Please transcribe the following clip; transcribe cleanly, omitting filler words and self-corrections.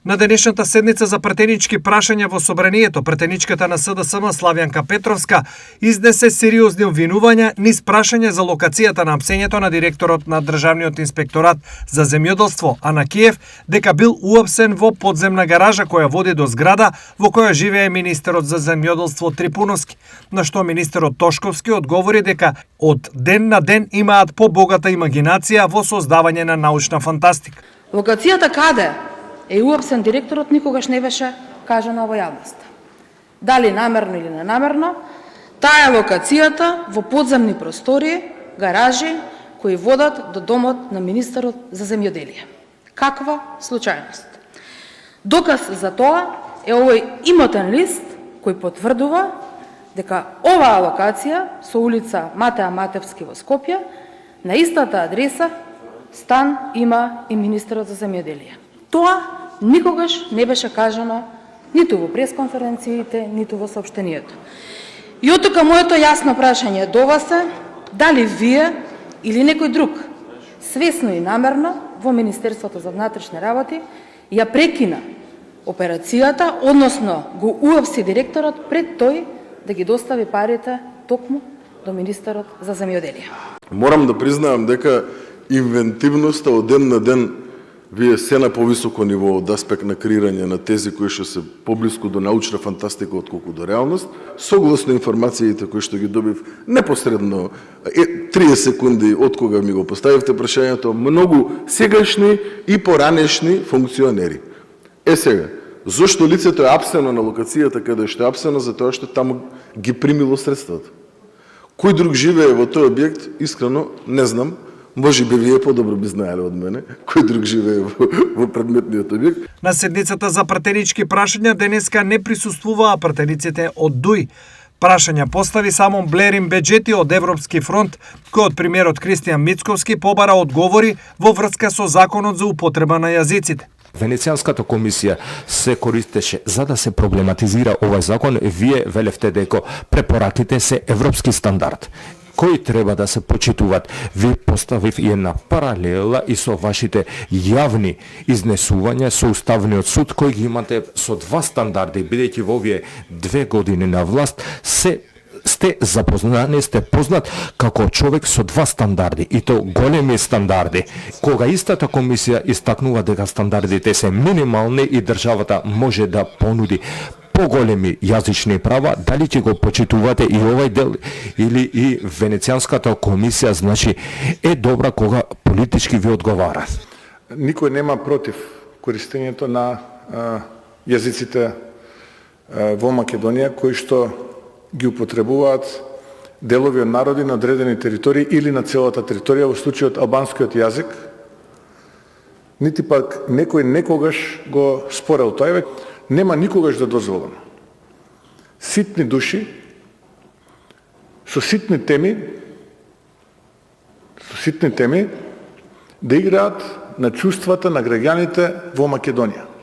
На денешната седница за претенички прашања во Собранието, претеничката на СДСМ Славјанка Петровска изнесе сериозни обвинувања низ прашање за локацијата на апсењето на директорот на Државниот инспекторат за земјоделство Ана Киев дека бил уапсен во подземна гаража која води до зграда во која живее министерот за земјоделство Трипуновски, на што министерот Тошковски одговори дека од ден на ден имаат побогата имагинација во создавање на научна фантастика. Локацијата каде е уапсен директорот никогаш не беше кажано во јавноста. Дали намерно или ненамерно, таа е локацијата во подземни простории, гаражи кои водат до домот на министерот за земјоделие. Каква случајност? Доказ за тоа е овој имотен лист кој потврдува дека оваа локација со улица Матеа Матевски во Скопје на истата адреса стан има и министерот за земјоделие. Тоа никогаш не беше кажано ниту во пресконференциите, ниту во соопштението. И оттука моето јасно прашање до вас е дали вие или некој друг свесно и намерно во Министерството за внатрешни работи ја прекина операцијата, односно го уапси директорот пред тој да ги достави парите токму до министерот за земјоделие. Морам да признаам дека инвентивноста од ден на ден вие се на повисоко ниво од аспект на креирање на тези кои што се поблиску до научна фантастика отколку до реалност, согласно информациите кои што ги добив непосредно 30 секунди од кога ми го поставивте прашањето, многу сегашни и поранешни функционери. Сега, зошто лицето е апсено на локацијата каде што е апсено? Затоа што таму ги примило средствата. Кој друг живее во тој објект, искрено не знам. Може би вие подобро би знаеле од мене кој друг живее во предметниот објект. На седницата за претенички прашања денеска не присуствуваа претениците од ДУИ. Прашања постави само Блерин Беџети од Европски фронт, кој од премиерот Кристијан Мицковски побара одговори во врска со законот за употреба на јазиците. Венецијанската комисија се користеше за да се проблематизира овој закон. Вие велевте дека препораките се европски стандард кои треба да се почитуваат. Ви поставив и една паралела и со вашите јавни изнесувања со Уставниот суд, кои ги имате со два стандарди, бидејќи во овие 2 години на власт сте запознани, сте познат како човек со два стандарди, и то големи стандарди. Кога истата комисија истакнува дека стандардите се минимални и државата може да понуди поголеми јазични права, дали ќе го почитувате и овој дел или и Венецијанската комисија, значи е добра кога политички ви одговара? Никој нема против користењето на јазиците во Македонија кои што ги употребуваат делови од народи на одредени територии или на целата територија, во случајот албанскиот јазик, нити пак некој некогаш го спорел тоа. Нема никогаш да дозволам ситни души со ситни теми да играат на чувствата на граѓаните во Македонија.